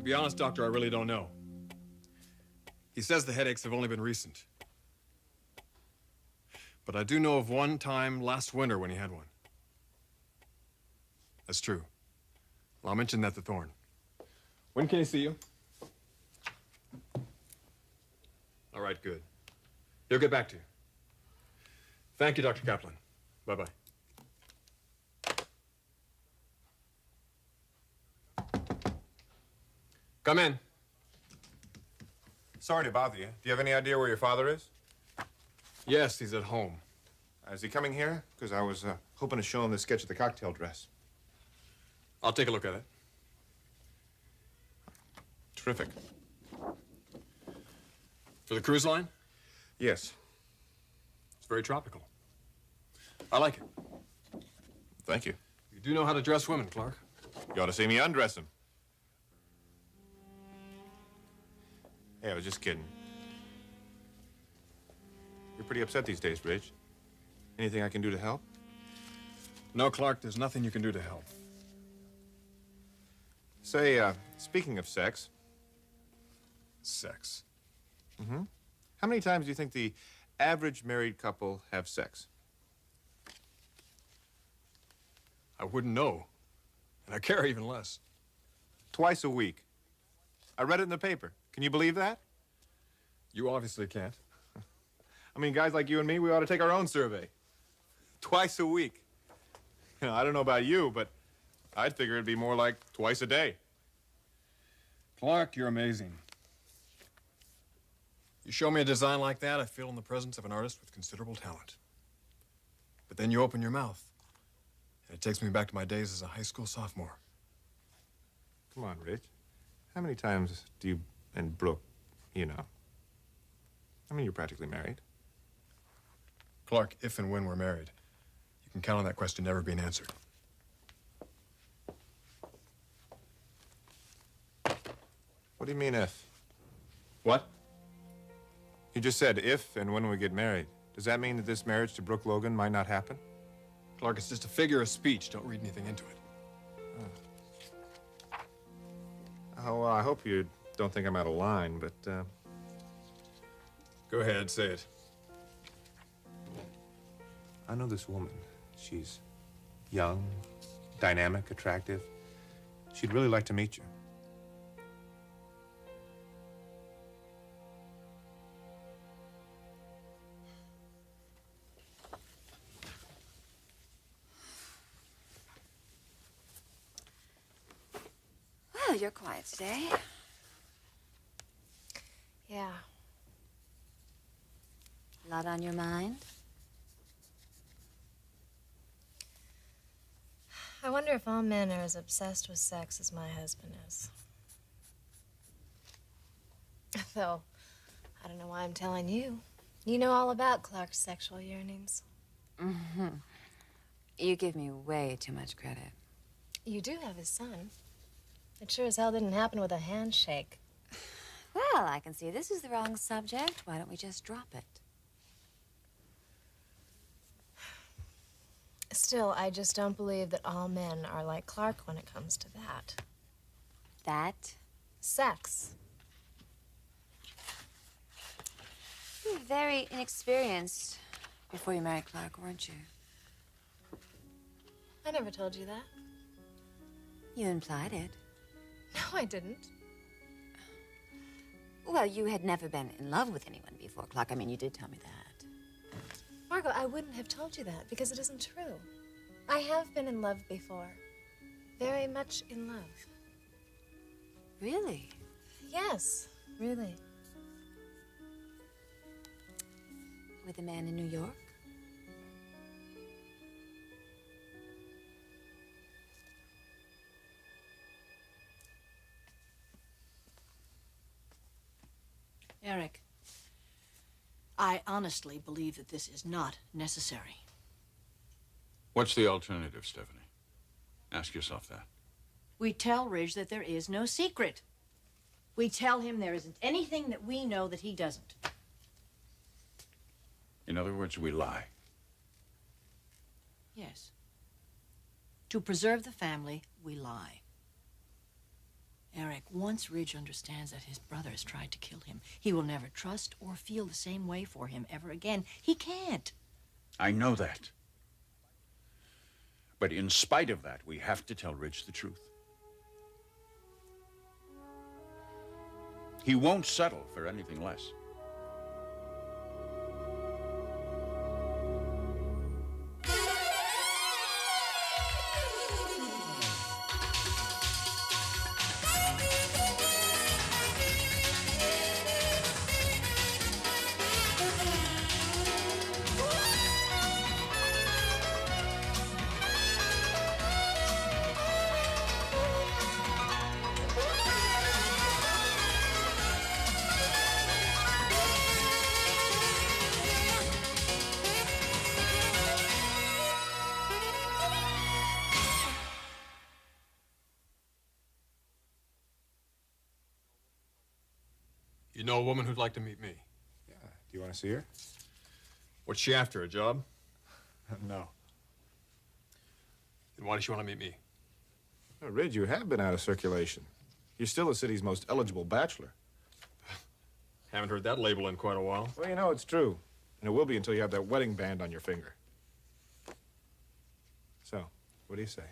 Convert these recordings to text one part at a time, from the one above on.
To be honest, Doctor, I really don't know. He says the headaches have only been recent. But I do know of one time last winter when he had one. That's true. Well, I'll mention that to Thorne. When can he see you? All right, good. He'll get back to you. Thank you, Dr. Kaplan. Bye-bye. Come in. Sorry to bother you. Do you have any idea where your father is? Yes, he's at home. Is he coming here? Because I was hoping to show him the sketch of the cocktail dress. I'll take a look at it. Terrific. For the cruise line? Yes. It's very tropical. I like it. Thank you. You do know how to dress women, Clarke. You ought to see me undress him. Hey, I was just kidding. You're pretty upset these days, Ridge. Anything I can do to help? No, Clarke, there's nothing you can do to help. Say, speaking of sex. Sex. Mm-hmm. How many times do you think the average married couple have sex? I wouldn't know. And I care even less. Twice a week. I read it in the paper. Can you believe that? You obviously can't. I mean, guys like you and me, we ought to take our own survey. Twice a week. You know, I don't know about you, but I'd figure it'd be more like twice a day. Clarke, you're amazing. You show me a design like that, I feel in the presence of an artist with considerable talent. But then you open your mouth, and it takes me back to my days as a high school sophomore. Come on, Rich. How many times do you and Brooke, you know? I mean, you're practically married. Clarke, if and when we're married, you can count on that question never being answered. What do you mean, if? What? You just said if and when we get married. Does that mean that this marriage to Brooke Logan might not happen? Clarke, it's just a figure of speech. Don't read anything into it. Oh, well, I hope you don't think I'm out of line, but, Go ahead, say it. I know this woman. She's young, dynamic, attractive. She'd really like to meet you. Well, you're quiet today. Yeah. A lot on your mind? I wonder if all men are as obsessed with sex as my husband is. Though, I don't know why I'm telling you. You know all about Clarke's sexual yearnings. Mm-hmm. You give me way too much credit. You do have his son. It sure as hell didn't happen with a handshake. Well, I can see this is the wrong subject. Why don't we just drop it? Still, I just don't believe that all men are like Clarke when it comes to that. That? Sex. You were very inexperienced before you married Clarke, weren't you? I never told you that. You implied it. No, I didn't. Well, you had never been in love with anyone before, Clarke. I mean, you did tell me that. Margo, I wouldn't have told you that because it isn't true. I have been in love before. Very much in love. Really? Yes, really. With a man in New York? Eric, I honestly believe that this is not necessary. What's the alternative, Stephanie? Ask yourself that. We tell Ridge that there is no secret. We tell him there isn't anything that we know that he doesn't. In other words, we lie. Yes. To preserve the family, we lie. Eric, once Ridge understands that his brother has tried to kill him, he will never trust or feel the same way for him ever again. He can't. I know that. But in spite of that, we have to tell Ridge the truth. He won't settle for anything less. You know a woman who'd like to meet me? Yeah. Do you want to see her? What's she after, a job? No. Then why does she want to meet me? Oh, Ridge, you have been out of circulation. You're still the city's most eligible bachelor. Haven't heard that label in quite a while. Well, you know, it's true. And it will be until you have that wedding band on your finger. So, what do you say?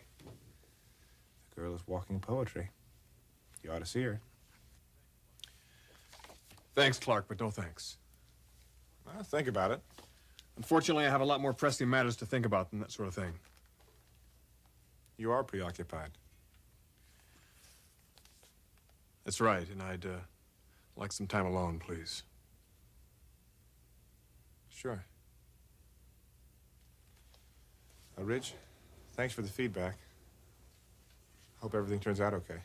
The girl is walking poetry. You ought to see her. Thanks, Clarke, but no thanks. Well, think about it. Unfortunately, I have a lot more pressing matters to think about than that sort of thing. You are preoccupied. That's right, and I'd like some time alone, please. Sure. Ridge, thanks for the feedback. Hope everything turns out okay.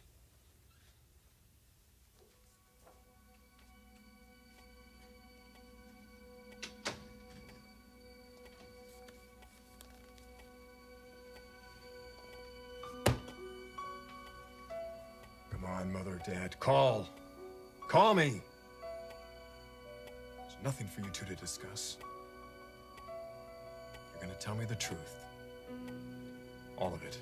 Come on, Mother, Dad, call. Call me. There's nothing for you two to discuss. You're gonna tell me the truth. All of it.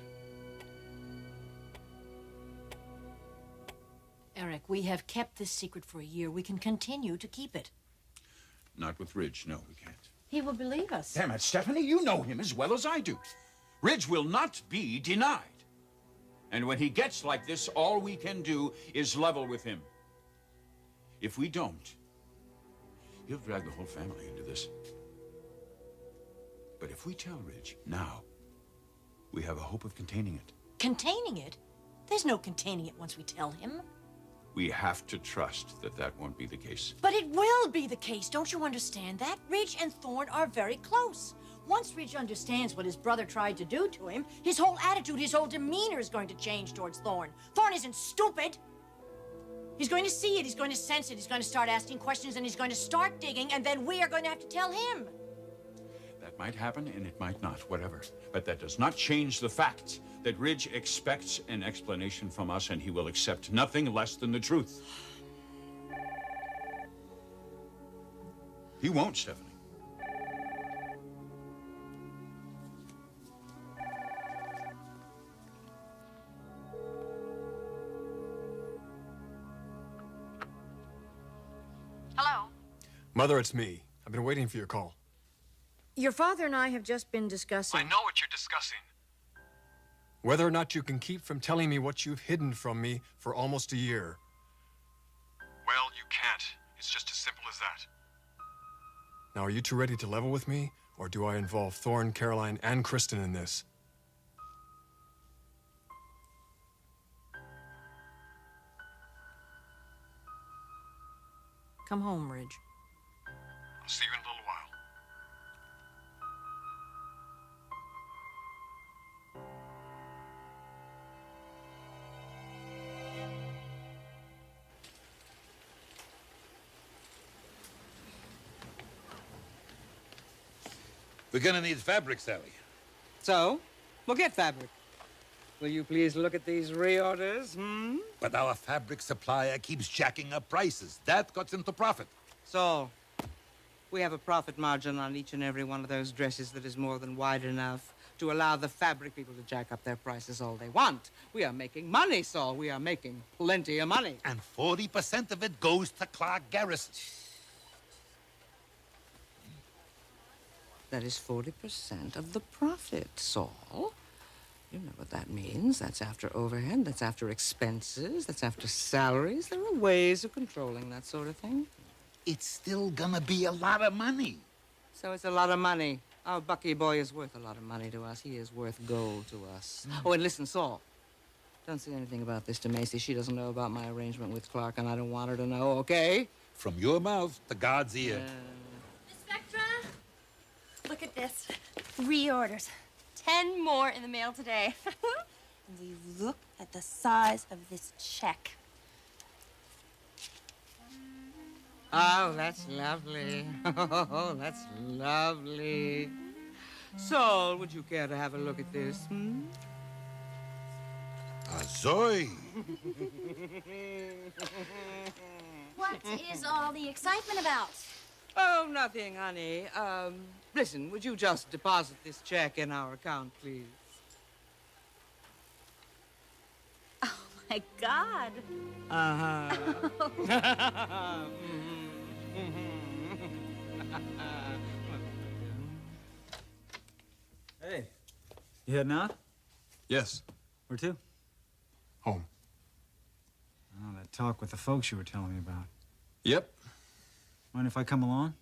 Eric, we have kept this secret for a year. We can continue to keep it. Not with Ridge. No, we can't. He will believe us. Damn it, Stephanie, you know him as well as I do. Ridge will not be denied. And when he gets like this, all we can do is level with him. If we don't, he'll drag the whole family into this. But if we tell Ridge now, we have a hope of containing it. Containing it? There's no containing it once we tell him. We have to trust that that won't be the case. But it will be the case. Don't you understand that? Ridge and Thorne are very close. Once Ridge understands what his brother tried to do to him, his whole attitude, his whole demeanor is going to change towards Thorne. Thorne isn't stupid. He's going to see it, he's going to sense it, he's going to start asking questions, and he's going to start digging, and then we are going to have to tell him. That might happen, and it might not, whatever. But that does not change the fact that Ridge expects an explanation from us, and he will accept nothing less than the truth. He won't, Stephanie. Hello? Mother, it's me. I've been waiting for your call. Your father and I have just been discussing... I know what you're discussing. Whether or not you can keep from telling me what you've hidden from me for almost a year. Well, you can't. It's just as simple as that. Now, are you two ready to level with me? Or do I involve Thorne, Caroline, and Kristen in this? Come home, Ridge. I'll see you in a little while. We're gonna need fabric, Sally. So, we'll get fabric. Will you please look at these reorders, hmm? But our fabric supplier keeps jacking up prices. That cuts into profit. So, we have a profit margin on each and every one of those dresses that is more than wide enough to allow the fabric people to jack up their prices all they want. We are making money, Saul. We are making plenty of money. And 40% of it goes to Clarke Garrison. That is 40% of the profit, Saul. You know what that means. That's after overhead, that's after expenses, that's after salaries. There are ways of controlling that sort of thing. It's still gonna be a lot of money. So it's a lot of money. Our Bucky boy is worth a lot of money to us. He is worth gold to us. Oh, and listen, Saul. Don't say anything about this to Macy. She doesn't know about my arrangement with Clarke, and I don't want her to know, okay? From your mouth to God's ear. Miss Spectra, look at this. Reorders. 10 more in the mail today. And will you look at the size of this check? Oh, that's lovely. Oh, that's lovely. Saul, would you care to have a look at this? Azoy. What is all the excitement about? Oh, nothing, honey. Listen, would you just deposit this check in our account, please? Oh, my God. Uh-huh. Hey, you heading out? Yes. Where to? Home. Oh, that talk with the folks you were telling me about. Yep. Mind if I come along?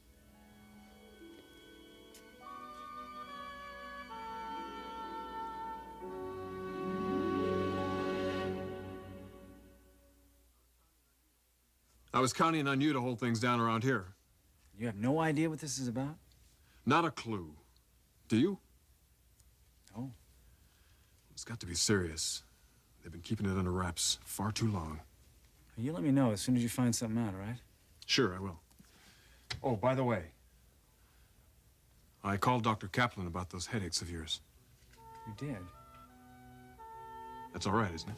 I was counting on you to hold things down around here. You have no idea what this is about? Not a clue. Do you? No. It's got to be serious. They've been keeping it under wraps far too long. You let me know as soon as you find something out, all right? Sure, I will. Oh, by the way, I called Dr. Kaplan about those headaches of yours. You did? That's all right, isn't it?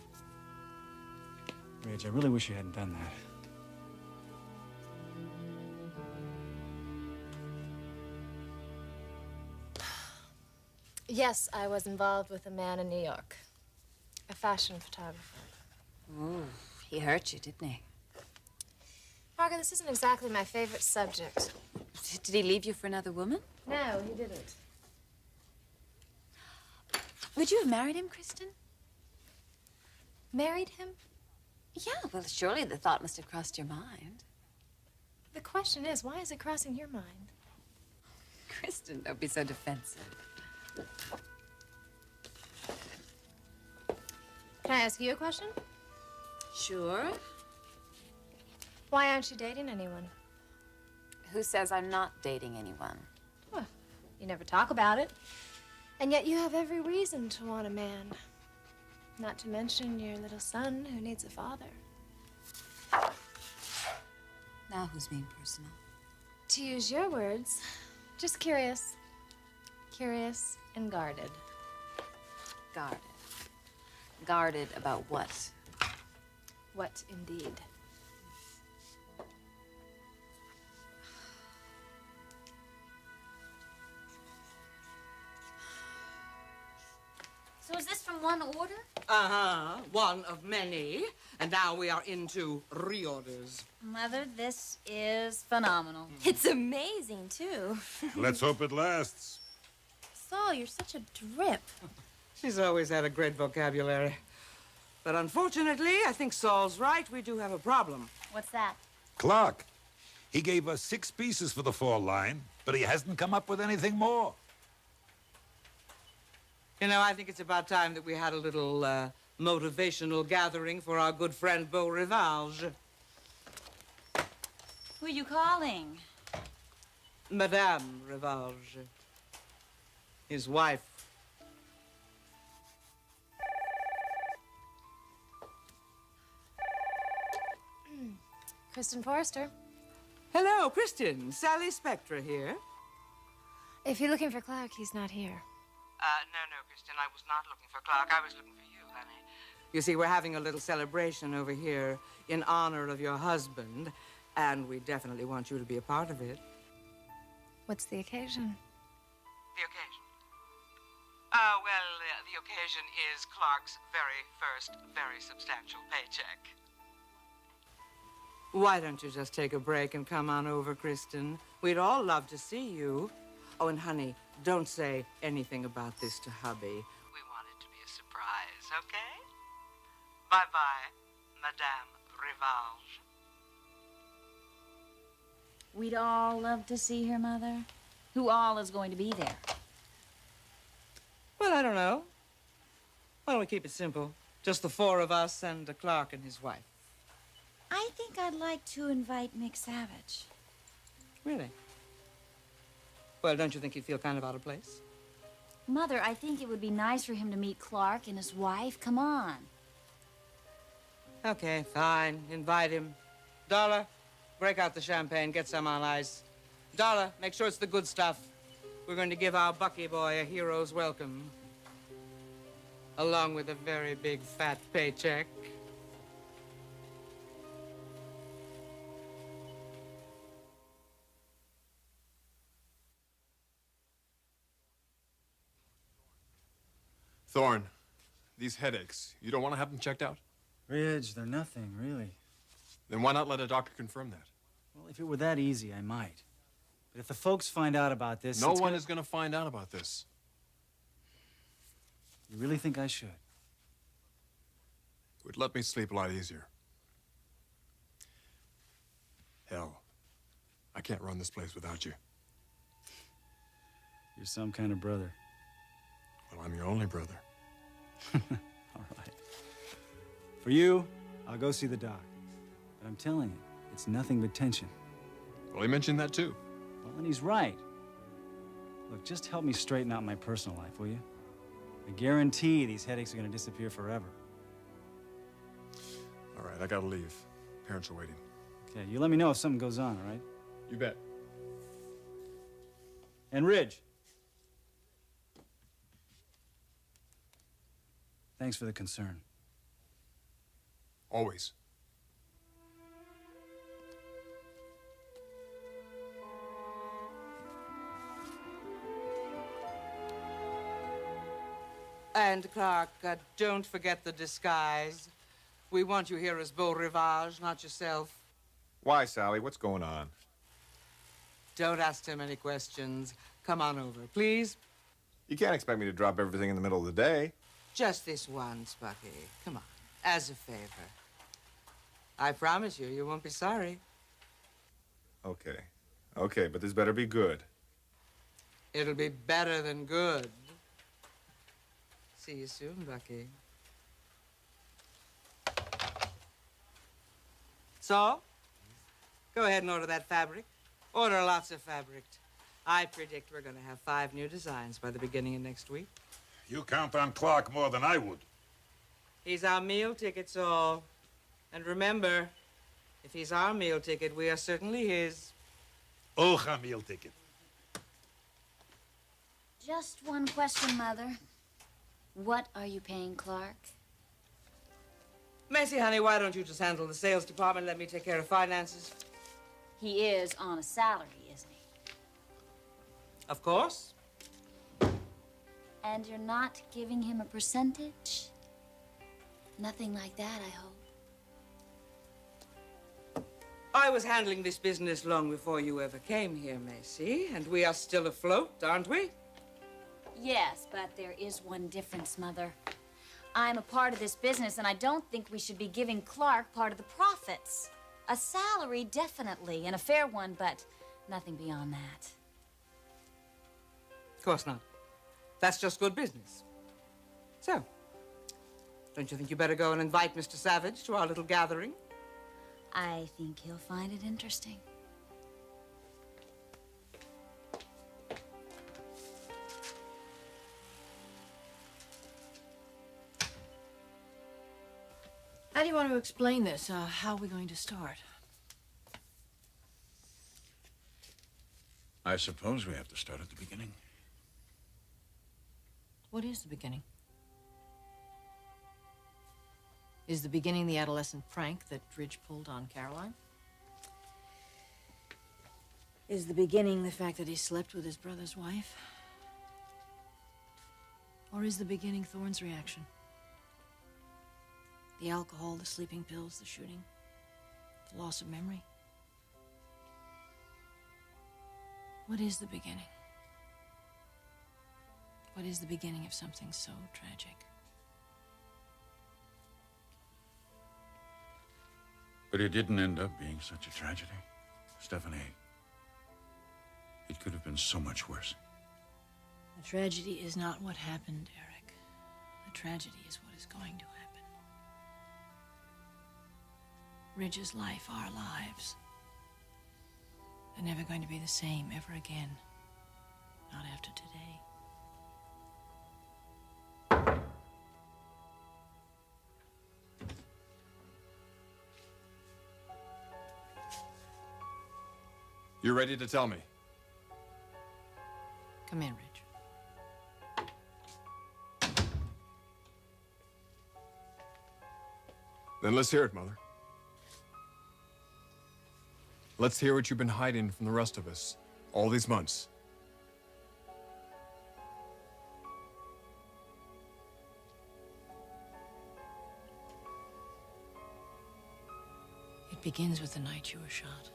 Rage, I really wish you hadn't done that. Yes, I was involved with a man in New York. A fashion photographer. Ooh, he hurt you, didn't he? Margo, this isn't exactly my favorite subject. Did he leave you for another woman? No, he didn't. Would you have married him, Kristen? Married him? Yeah, well, surely the thought must have crossed your mind. The question is, why is it crossing your mind? Kristen, don't be so defensive. Can I ask you a question? Sure. Why aren't you dating anyone? Who says I'm not dating anyone? Well, you never talk about it. And yet you have every reason to want a man. Not to mention your little son who needs a father. Now who's being personal? To use your words, just curious. Curious and guarded. Guarded. Guarded about what? What indeed? So is this from one order? Uh-huh. One of many. And now we are into reorders. Mother, this is phenomenal. It's amazing, too. Let's hope it lasts. Saul, you're such a drip. She's always had a great vocabulary. But unfortunately, I think Saul's right. We do have a problem. What's that? Clarke. He gave us 6 pieces for the fall line, but he hasn't come up with anything more. You know, I think it's about time that we had a little motivational gathering for our good friend Beau Rivage. Who are you calling? Madame Rivage. His wife. Kristen Forrester. Hello, Kristen. Sally Spectra here. If you're looking for Clarke, he's not here. No, Kristen, I was not looking for Clarke. I was looking for you, honey. You see, we're having a little celebration over here in honor of your husband, and we definitely want you to be a part of it. What's the occasion? The occasion? The occasion is Clarke's very first, very substantial paycheck. Why don't you just take a break and come on over, Kristen? We'd all love to see you. Oh, and honey, don't say anything about this to hubby. We want it to be a surprise, okay? Bye-bye, Madame Rivage. We'd all love to see her, Mother. Who all is going to be there? Well, I don't know. Why don't we keep it simple? Just the four of us and Clarke and his wife. I think I'd like to invite Mick Savage. Really? Well, don't you think he'd feel kind of out of place? Mother, I think it would be nice for him to meet Clarke and his wife. Come on. Okay, fine. Invite him. Darla, break out the champagne. Get some on ice. Darla, make sure it's the good stuff. We're going to give our Bucky boy a hero's welcome. Along with a very big fat paycheck. Thorne, these headaches, you don't want to have them checked out? Ridge, they're nothing, really. Then why not let a doctor confirm that? Well, if it were that easy, I might. But if the folks find out about this... No one is going to find out about this. You really think I should? It would let me sleep a lot easier. Hell, I can't run this place without you. You're some kind of brother. Well, I'm your only brother. All right. For you, I'll go see the doc. But I'm telling you, it's nothing but tension. Well, he mentioned that too. Well, and he's right. Look, just help me straighten out my personal life, will you? I guarantee these headaches are going to disappear forever. All right, I gotta leave. Parents are waiting. Okay, you let me know if something goes on, all right? You bet. And Ridge. Thanks for the concern. Always. And Clarke, don't forget the disguise. We want you here as Beau Rivage, not yourself. Why, Sally? What's going on? Don't ask too many questions. Come on over, please. You can't expect me to drop everything in the middle of the day. Just this once, Bucky. Come on, as a favor. I promise you, you won't be sorry. Okay. Okay, but this better be good. It'll be better than good. See you soon, Bucky. So, go ahead and order that fabric. Order lots of fabric. I predict we're going to have 5 new designs by the beginning of next week. You count on Clarke more than I would. He's our meal ticket, Saul. And remember, if he's our meal ticket, we are certainly his. Ocha meal ticket. Just one question, Mother. What are you paying Clarke? Macy, honey, why don't you just handle the sales department and let me take care of finances? He is on a salary, isn't he? Of course. And you're not giving him a percentage? Nothing like that, I hope. I was handling this business long before you ever came here, Macy, and we are still afloat, aren't we? Yes, but there is one difference, Mother. I'm a part of this business, and I don't think we should be giving Clarke part of the profits. A salary, definitely, and a fair one, but nothing beyond that. Of course not. That's just good business. So, don't you think you better go and invite Mr. Savage to our little gathering? I think he'll find it interesting. How do you want to explain this? How are we going to start? I suppose we have to start at the beginning. What is the beginning? Is the beginning the adolescent prank that Ridge pulled on Caroline? Is the beginning the fact that he slept with his brother's wife? Or is the beginning Thorne's reaction? The alcohol, the sleeping pills, the shooting, the loss of memory? What is the beginning? What is the beginning of something so tragic? But it didn't end up being such a tragedy, Stephanie. It could have been so much worse. The tragedy is not what happened, Eric. The tragedy is what is going to happen. Ridge's life, our lives, they're never going to be the same ever again. Not after today. You're ready to tell me? Come in, Ridge. Then let's hear it, Mother. Let's hear what you've been hiding from the rest of us all these months. It begins with the night you were shot.